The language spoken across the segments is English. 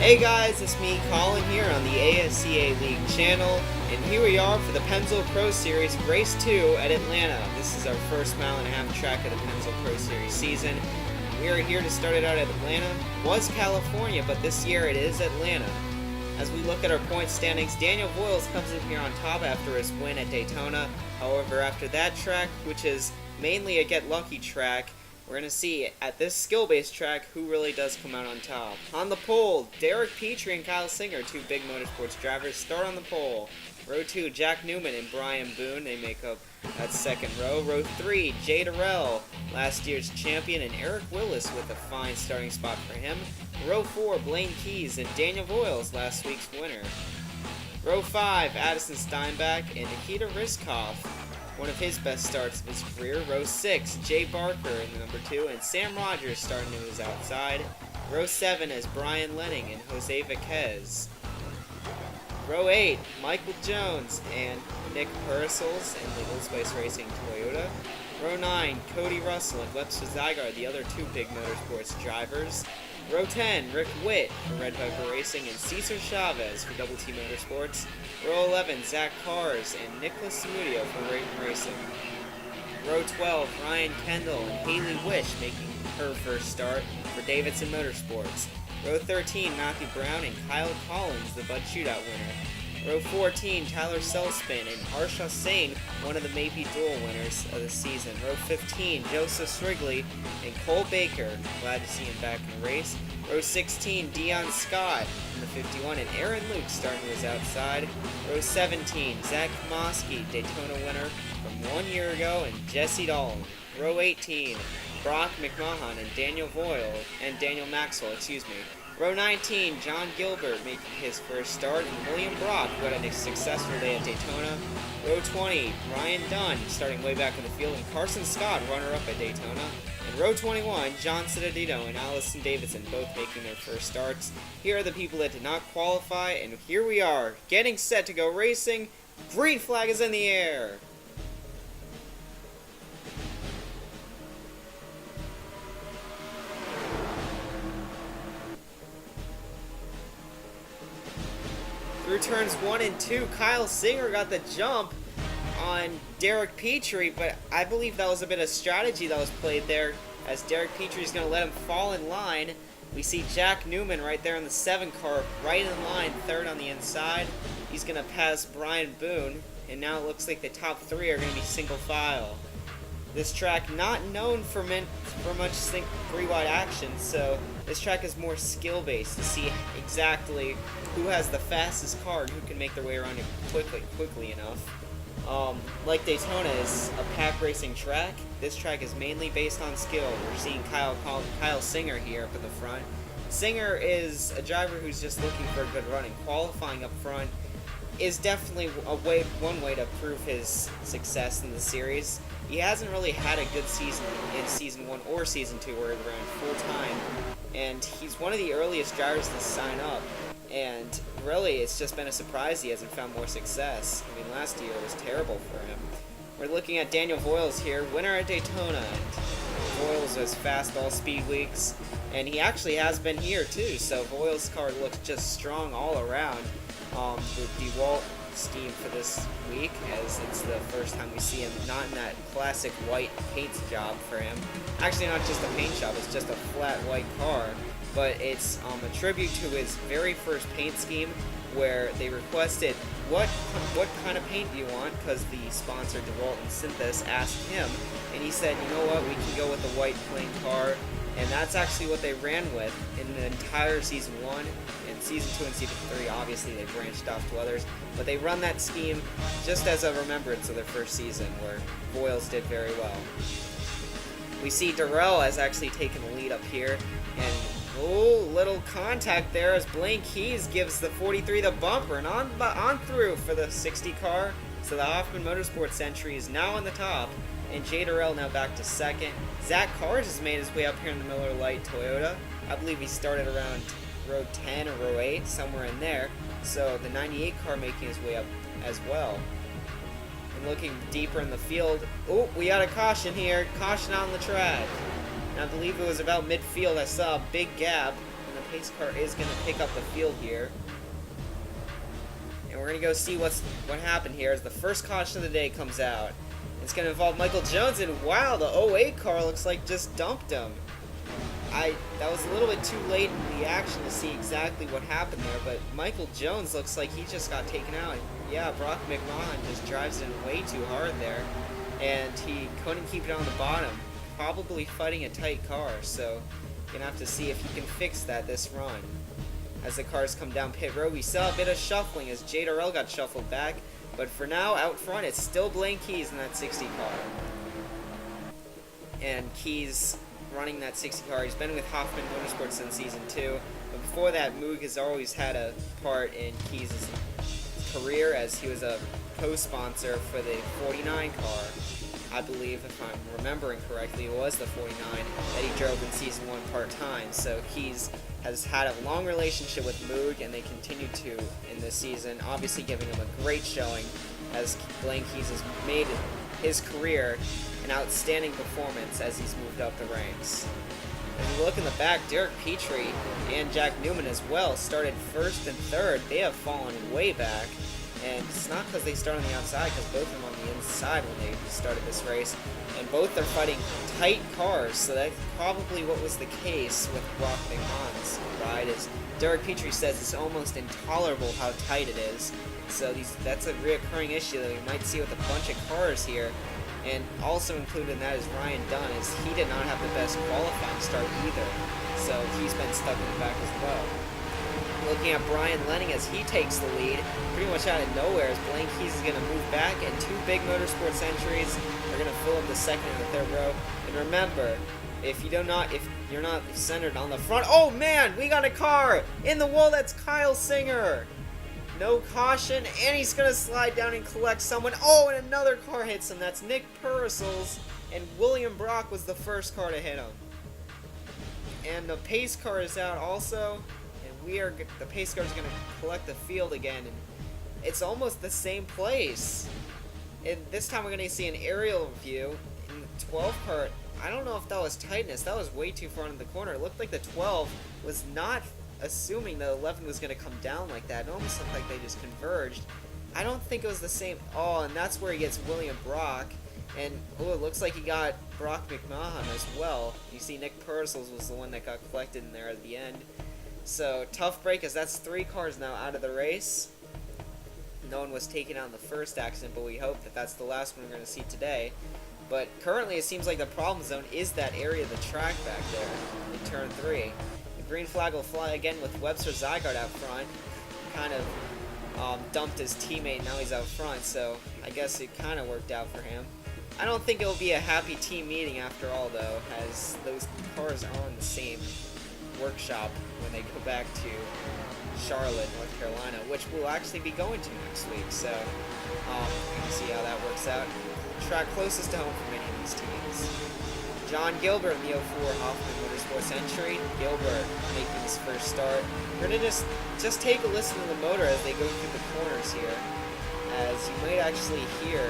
Hey guys, it's me, Colin, here on the ASCA League channel, and here we are for the Pennzoil Pro Series Race 2 at Atlanta. This is our first mile-and-a-half track of the Pennzoil Pro Series season. We are here to start it out at Atlanta. It was California, but this year it is Atlanta. As we look at our point standings, Daniel Voyles comes in here on top after his win at Daytona. However, after that track, which is mainly a get-lucky track, we're going to see at this skill-based track who really does come out on top. On the pole, Derek Petrie and Kyle Singer, two big motorsports drivers, start on the pole. Row 2, Jack Newman and Brian Boone, they make up that second row. Row 3, Jay Durrell, last year's champion, and Eric Willis with a fine starting spot for him. Row 4, Blaine Keys and Daniel Voyles, last week's winner. Row 5, Addison Steinbach and Nikita Rizkov, one of his best starts of his career. Row 6, Jay Barker in the number 2, and Sam Rogers starting to his outside. Row 7 is Brian Lenning and Jose Viquez. Row 8, Michael Jones and Nick Purcell's in the Old Spice Racing Toyota. Row 9, Cody Russell and Webster Zygarde, the other two big motorsports drivers. Row 10, Rick Witt for Red Viper Racing and Cesar Chavez for Double T Motorsports. Row 11, Zach Cars and Nicholas Samudio for Raven Racing. Row 12, Ryan Kendall and Haley Wish making her first start for Davidson Motorsports. Row 13, Matthew Brown and Kyle Collins, the Bud Shootout winner. Row 14, Tyler Selspin and Arsha Sain, one of the Maybe Duel winners of the season. Row 15, Joseph Strigley and Cole Baker, glad to see him back in the race. Row 16, Dion Scott in the 51 and Aaron Luke starting to his outside. Row 17, Zach Komoski, Daytona winner from 1 year ago, and Jesse Dalton. Row 18, Brock McMahon and Daniel Maxwell, Row 19, John Gilbert making his first start, and William Brock, who had a successful day at Daytona. Row 20, Ryan Dunn, starting way back in the field, and Carson Scott, runner-up at Daytona. And Row 21, John Cittadino and Allison Davidson, both making their first starts. Here are the people that did not qualify, and here we are, getting set to go racing. Green flag is in the air! Through turns 1 and 2, Kyle Singer got the jump on Derek Petrie, but I believe that was a bit of strategy that was played there, as Derek Petrie is going to let him fall in line. We see Jack Newman right there in the 7 car, right in line, third on the inside. He's going to pass Brian Boone, and now it looks like the top 3 are going to be single file. This track not known for much 3-wide action, so this track is more skill-based to see exactly who has the fastest car and who can make their way around it quickly enough. Like Daytona is a pack racing track, this track is mainly based on skill. We're seeing Kyle Singer here up at the front. Singer is a driver who's just looking for a good run, and qualifying up front is definitely one way to prove his success in the series. He hasn't really had a good season in Season 1 or Season 2 where he ran full-time, and he's one of the earliest drivers to sign up, and really it's just been a surprise he hasn't found more success. I mean, last year was terrible for him. We're looking at Daniel Voyles here, winner at Daytona, and Voyles was fast all speed weeks, and he actually has been here too, so Voyles' car looks just strong all around. The DeWalt scheme for this week, as it's the first time we see him not in that classic white paint job for him. Actually, not just a paint job, it's just a flat white car, but it's a tribute to his very first paint scheme, where they requested what kind of paint do you want, because the sponsor DeWalt and Synthos asked him, and he said, you know what, we can go with the white plain car. And that's actually what they ran with in the entire Season 1. And Season 2 and Season 3, obviously, they branched off to others. But they run that scheme just as a remembrance of their first season, where Voyles did very well. We see Durrell has actually taken the lead up here. And, little contact there as Blaine Keys gives the 43 the bumper. And on through for the 60 car. So the Hoffman Motorsports entry is now on the top. And Jay Durrell now back to second. Zach Cars has made his way up here in the Miller Lite Toyota. I believe he started around row 10 or row 8, somewhere in there. So the 98 car making his way up as well. And looking deeper in the field, we got a caution here. Caution on the track. And I believe it was about midfield. I saw a big gap in the pace car is going to pick up the field here. And we're going to go see what happened here as the first caution of the day comes out. It's going to involve Michael Jones, and wow, the 08 car looks like just dumped him. That was a little bit too late in the action to see exactly what happened there, but Michael Jones looks like he just got taken out. Yeah, Brock McMahon just drives it way too hard there, and he couldn't keep it on the bottom. Probably fighting a tight car, so gonna have to see if he can fix that this run. As the cars come down pit road, we saw a bit of shuffling as Jay Darrell got shuffled back, but for now, out front, it's still Blaine Keys in that 60 car. And Keys running that 60 car. He's been with Hoffman Motorsports since season 2, but before that, Moog has always had a part in Keys' career as he was a co-sponsor for the 49 car. I believe, if I'm remembering correctly, it was the 49 that he drove in season 1 part-time. So Keys has had a long relationship with Moog, and they continue to in this season, obviously giving him a great showing as Blaine Keys has made his career an outstanding performance as he's moved up the ranks. And you look in the back, Derek Petrie and Jack Newman as well started first and third. They have fallen way back, and it's not because they start on the outside, because both of them on the inside when they started this race, and both are fighting tight cars, so that's probably what was the case with Brock McMahon's ride. Is Derek Petrie says it's almost intolerable how tight it is, so that's a reoccurring issue that we might see with a bunch of cars here. And also included in that is Ryan Dunn, as he did not have the best qualifying start either, so he's been stuck in the back as well. Looking at Brian Lenning as he takes the lead, pretty much out of nowhere, as Blaine Keys is going to move back, and 2 big motorsports entries are going to fill up the second and the third row. And remember, if you're not centered on the front, oh man, we got a car in the wall. That's Kyle Singer. No caution, and he's going to slide down and collect someone. Oh, and another car hits him. That's Nick Purcell's, and William Brock was the first car to hit him. And the pace car is out also, and the pace car is going to collect the field again, and it's almost the same place. And this time we're going to see an aerial view in the 12 car. I don't know if that was tightness. That was way too far in the corner. It looked like the 12 was not assuming the 11 was going to come down like that. It almost looked like they just converged. I don't think it was the same. Oh, and that's where he gets William Brock. And, oh, it looks like he got Brock McMahon as well. You see Nick Purcell's was the one that got collected in there at the end. So, tough break, as that's 3 cars now out of the race. No one was taken out in the first accident, but we hope that that's the last one we're going to see today. But currently, it seems like the problem zone is that area of the track back there in turn 3. Green flag will fly again with Webster Zygarde out front. Kind of dumped his teammate, now he's out front, so I guess it kind of worked out for him. I don't think it will be a happy team meeting after all, though, as those cars are in the same workshop when they go back to Charlotte, North Carolina, which we'll actually be going to next week, so we can see how that works out. Track closest to home for many of these teams. John Gilbert in the 04 Hoffman Motorsports entry. Gilbert making his first start. We're going to just take a listen to the motor as they go through the corners here. As you might actually hear,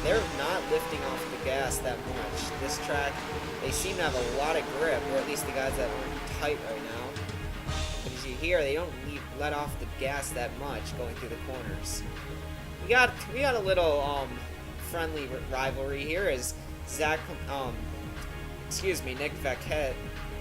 they're not lifting off the gas that much. This track, they seem to have a lot of grip, or at least the guys that are tight right now. But as you hear, they don't let off the gas that much going through the corners. We got a little friendly rivalry here as Nick Vaquez,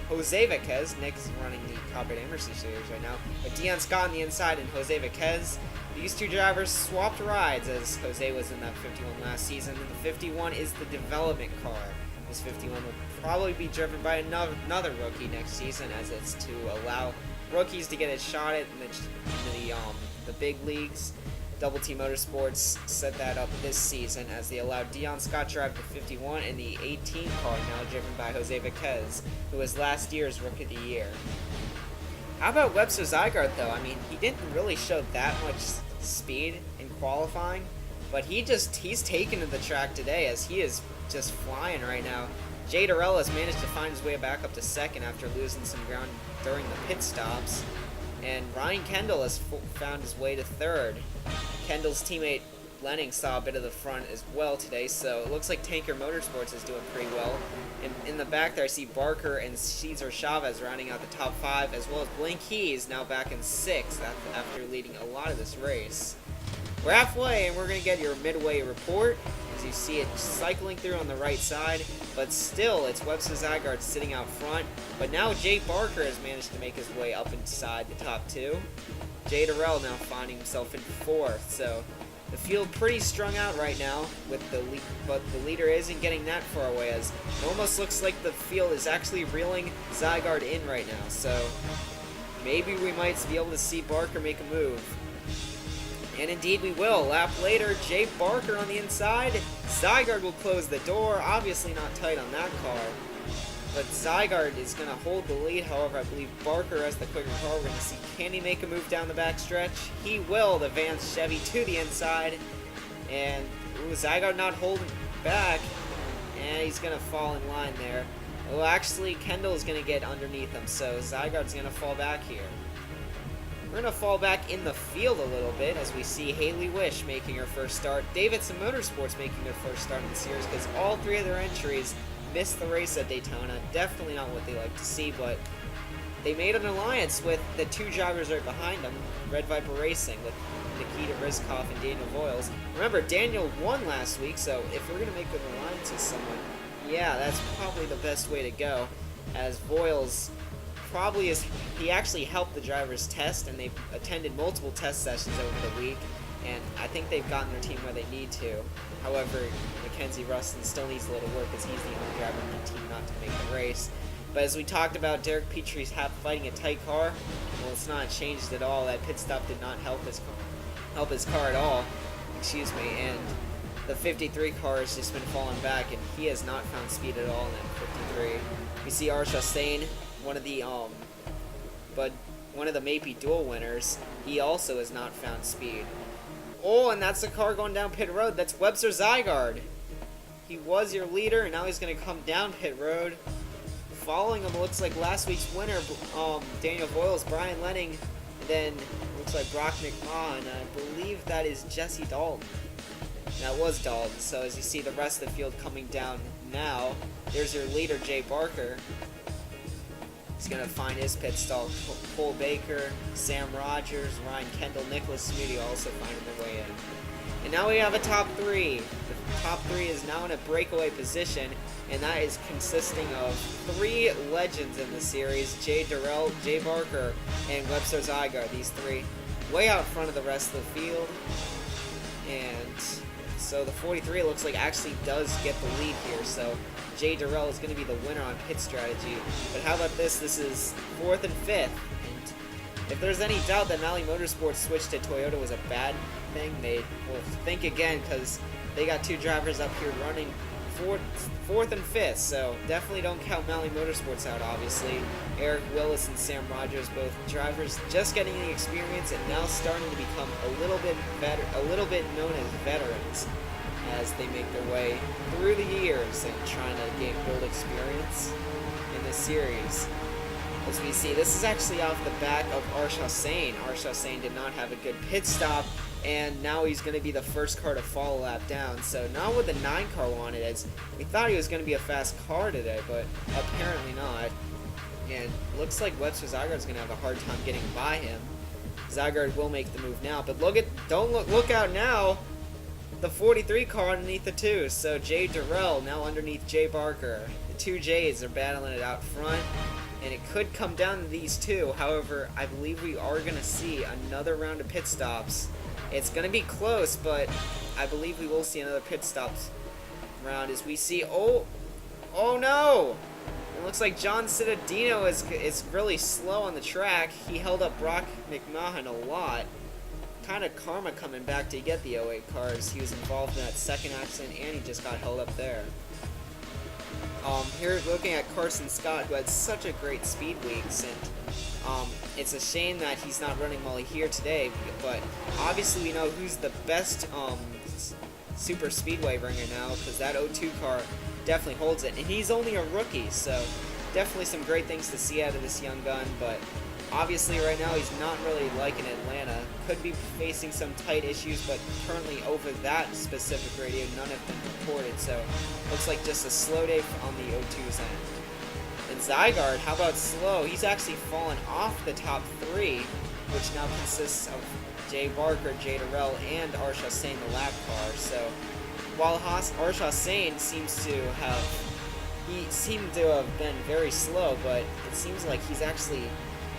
Jose Vaquez. Nick's running the Copper Emerson Series right now, but Dion Scott on the inside and Jose Vaquez. These 2 drivers swapped rides, as Jose was in that 51 last season, and the 51 is the development car. This 51 will probably be driven by another rookie next season, as it's to allow rookies to get a shot at the big leagues. Double T Motorsports set that up this season as they allowed Dion Scott drive the 51 and the 18 car, now driven by Jose Vaquez, who was last year's Rookie of the Year. How about Webster Zygarde, though? I mean, he didn't really show that much speed in qualifying, but he's taken to the track today as he is just flying right now. Jay Darrell has managed to find his way back up to second after losing some ground during the pit stops, and Ryan Kendall has found his way to third. Kendall's teammate Lenning saw a bit of the front as well today, so it looks like Tanker Motorsports is doing pretty well. And in the back there, I see Barker and Cesar Chavez rounding out the top 5, as well as Blaine Keys now back in 6th after leading a lot of this race. We're halfway, and we're going to get your midway report. As you see it cycling through on the right side, but still it's Webster Zygarde sitting out front. But now Jay Barker has managed to make his way up inside the top 2. Jay Durrell now finding himself in 4th, so the field pretty strung out right now with the lead, but the leader isn't getting that far away, as it almost looks like the field is actually reeling Zygarde in right now. So maybe we might be able to see Barker make a move. And indeed we will. A lap later, Jay Barker on the inside. Zygarde will close the door. Obviously not tight on that car. But Zygarde is going to hold the lead. However, I believe Barker has the quicker car. We're going to see, can he make a move down the backstretch? He will. The Vance Chevy to the inside. And Zygarde not holding back. And he's going to fall in line there. Well, actually, Kendall is going to get underneath him. So Zygarde's going to fall back here. We're going to fall back in the field a little bit as we see Haley Wish making her first start. Davidson Motorsports making their first start in the series, because all 3 of their entries missed the race at Daytona. Definitely not what they like to see, but they made an alliance with the 2 drivers right behind them, Red Viper Racing, with Nikita Rizkov and Daniel Voyles. Remember, Daniel won last week, so if we're going to make an alliance with someone, yeah, that's probably the best way to go, as Voyles probably is, he actually helped the drivers test, and they've attended multiple test sessions over the week, and I think they've gotten their team where they need to. However, Mackenzie Rustin still needs a little work, as he's the only driver in the team not to make the race. But as we talked about, Derek Petrie's fighting a tight car. Well, it's not changed at all. That pit stop did not help his car at all. Excuse me. And the 53 car has just been falling back, and he has not found speed at all in that 53. We see Arsha Sane, one of the Mapei Duel winners. He also has not found speed. Oh, and that's the car going down pit road. That's Webster Zygarde. He was your leader, and now he's going to come down pit road. Following him looks like last week's winner, Daniel Voyles, Brian Lenning, and then looks like Brock McMahon. I believe that is Jesse Dalton. That was Dalton. So as you see the rest of the field coming down now, there's your leader, Jay Barker. He's going to find his pit stall. Cole Baker, Sam Rogers, Ryan Kendall, Nicholas Smoody also finding their way in. And now we have a top 3. The top 3 is now in a breakaway position, and that is consisting of 3 legends in the series, Jay Durrell, Jay Barker, and Webster Zygarde. These 3 way out front of the rest of the field. And so the 43 looks like actually does get the lead here, so Jay Durrell is going to be the winner on pit strategy. But how about this? This is 4th and 5th. And if there's any doubt that Maui Motorsports switched to Toyota was a bad thing, they will think again, because they got 2 drivers up here running 4th and 5th. So definitely don't count Maui Motorsports out, obviously. Eric Willis and Sam Rogers, both drivers just getting the experience and now starting to become a little bit known as veterans, as they make their way through the years and trying to build experience in this series. As we see, this is actually off the back of Arsha Sane. Arsha Sane did not have a good pit stop, and now he's going to be the first car to fall a lap down. So not what the 9 car wanted, as we thought he was going to be a fast car today, but apparently not. And looks like Webster Zygarde's going to have a hard time getting by him. Zygarde will make the move now, but look out now. The 43 car underneath the 2, so Jay Durrell now underneath Jay Barker. The 2 Jays are battling it out front, and it could come down to these 2. However, I believe we are going to see another round of pit stops. It's going to be close, but I believe we will see another pit stops round as we see, oh no! It looks like John Cittadino is really slow on the track. He held up Brock McMahon a lot. Kind of karma coming back to get the 08 cars. He was involved in that second accident, and he just got held up there. Here looking at Carson Scott, who had such a great speed weeks, and it's a shame that he's not running well here today, but obviously we know who's the best super speedway ringer now, because that 02 car definitely holds it, and he's only a rookie, so definitely some great things to see out of this young gun, but obviously right now he's not really liking Atlanta. could be facing some tight issues, but currently over that specific radio, none have been reported, so looks like just a slow day on the O2's end. And Zygarde, how about slow? He's actually fallen off the top 3, which now consists of Jay Barker, Jay Durrell, and Arsha Sane, the lap car. So while Arsha Sane seems to have been very slow, but it seems like he's actually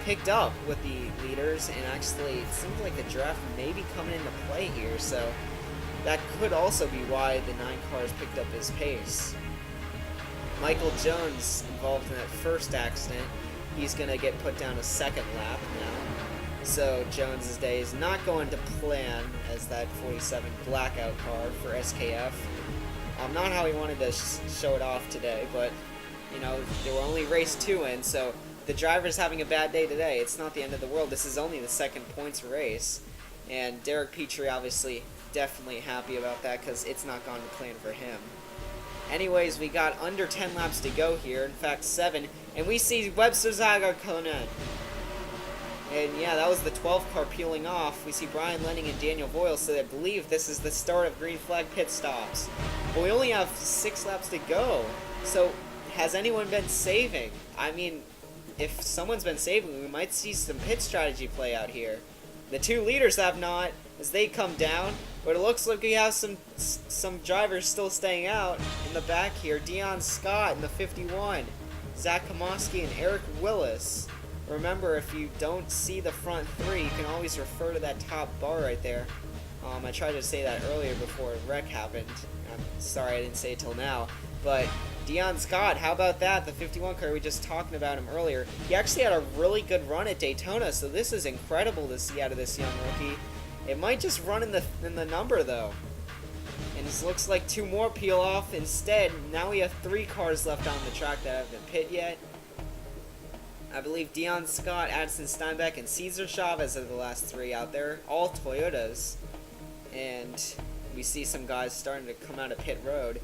picked up with the leaders, and actually it seems like the draft may be coming into play here, so that could also be why the 9 cars picked up his pace. Michael Jones involved in that first accident. He's going to get put down a second lap now. So Jones's day is not going to plan as that 47 blackout car for SKF. Not how he wanted to show it off today, but you know, there were only race 2 in, so the driver's having a bad day today. It's not the end of the world. This is only the second points race, and Derek Petrie obviously definitely happy about that because it's not gone to plan for him. Anyways, we got under 10 laps to go here, in fact 7, and we see Webster Zygarde coming in. And yeah, that was the 12 car peeling off. We see Brian Lenning and Daniel Voyles, so I believe this is the start of green flag pit stops. But we only have 6 laps to go, so has anyone been saving? I mean, if someone's been saving, we might see some pit strategy play out here. The 2 leaders have not, as they come down, but it looks like we have some drivers still staying out in the back here. Dion Scott in the 51, Zach Kamoski, and Eric Willis. Remember, if you don't see the front 3, you can always refer to that top bar right there. I tried to say that earlier before a wreck happened. I'm sorry I didn't say it till now. But Dion Scott, how about that? The 51 car, we were just talking about him earlier. He actually had a really good run at Daytona, so this is incredible to see out of this young rookie. It might just run in the number, though. And this looks like 2 more peel off. Instead, now we have 3 cars left on the track that haven't pit yet. I believe Dion Scott, Addison Steinbeck, and Cesar Chavez are the last 3 out there. All Toyotas. And we see some guys starting to come out of pit road.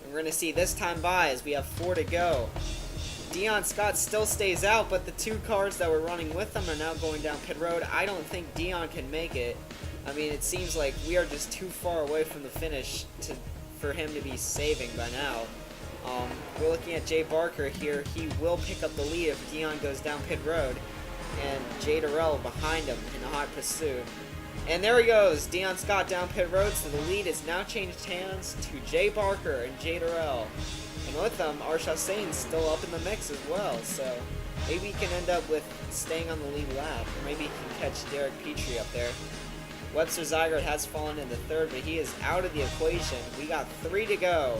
And we're going to see this time by as we have 4 to go. Dion Scott still stays out, but the 2 cars that were running with him are now going down pit road. I don't think Dion can make it. I mean, it seems like we are just too far away from the finish for him to be saving by now. We're looking at Jay Barker here. He will pick up the lead if Dion goes down pit road. And Jay Durrell behind him in a hot pursuit. And there he goes, Dion Scott down pit road, so the lead has now changed hands to Jay Barker and Jay Durrell. And with them, Arsha Sane's still up in the mix as well, so maybe he can end up with staying on the lead lap, or maybe he can catch Derek Petrie up there. Webster Zygarde has fallen into 3rd, but he is out of the equation. We got 3 to go.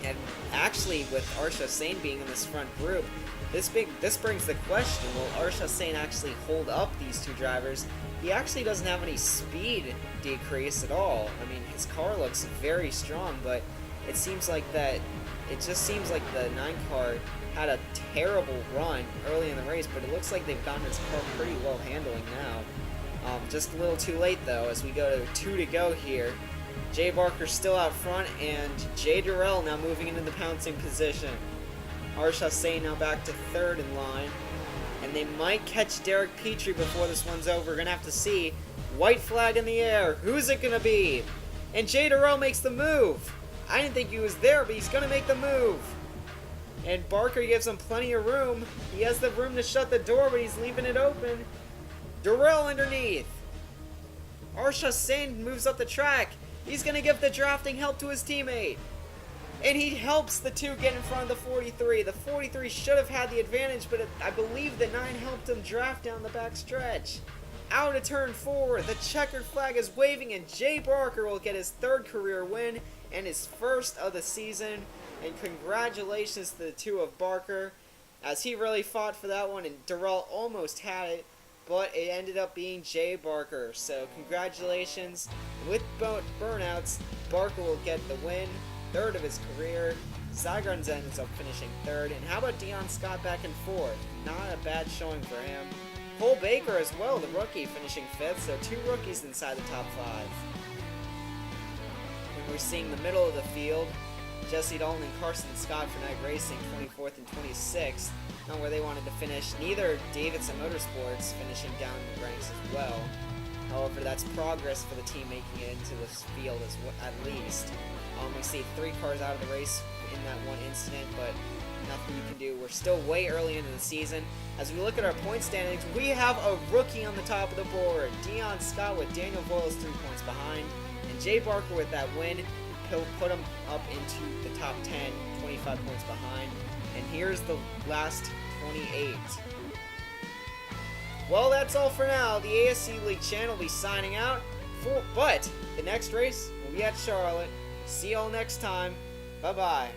And actually, with Arsha Sane being in this front group, this brings the question, will Arsha Sane actually hold up these 2 drivers? He actually doesn't have any speed decrease at all. I mean, his car looks very strong, but it seems like just seems like the 9 car had a terrible run early in the race, but it looks like they've gotten his car pretty well handling now. Just a little too late, though, as we go to 2 to go here. Jay Barker still out front, and Jay Durrell now moving into the pouncing position. Arsha Sane now back to 3rd in line, and they might catch Derek Petrie before this one's over. We're going to have to see. White flag in the air. Who's it going to be? And Jay Durrell makes the move. I didn't think he was there, but he's going to make the move. And Barker gives him plenty of room. He has the room to shut the door, but he's leaving it open. Durrell underneath. Arsha Sane moves up the track. He's going to give the drafting help to his teammate. And he helps the 2 get in front of the 43. The 43 should have had the advantage, but I believe the 9 helped him draft down the back stretch. Out of turn 4, the checkered flag is waving, and Jay Barker will get his 3rd career win and his 1st of the season. And congratulations to the 2 of Barker, as he really fought for that one, and Durrell almost had it, but it ended up being Jay Barker. So congratulations. With burnouts, Barker will get the win, 3rd of his career. Zygarde ends up finishing 3rd. And how about Dion Scott back in 4th? Not a bad showing for him. Cole Baker as well, the rookie, finishing 5th. So 2 rookies inside the top 5. And we're seeing the middle of the field. Jesse Dolan and Carson Scott for Night Racing, 24th and 26th. Not where they wanted to finish. Neither Davidson Motorsports finishing down the ranks as well. However, that's progress for the team making it into this field at least. We see 3 cars out of the race in that one incident, but nothing you can do. We're still way early into the season. As we look at our point standings, we have a rookie on the top of the board. Dion Scott with Daniel Voyles 3 points behind. And Jay Barker with that win, he'll put him up into the top 10, 25 points behind. And here's the last 28. Well, that's all for now. The ASC League channel will be signing out. But the next race will be at Charlotte. See y'all next time. Bye-bye.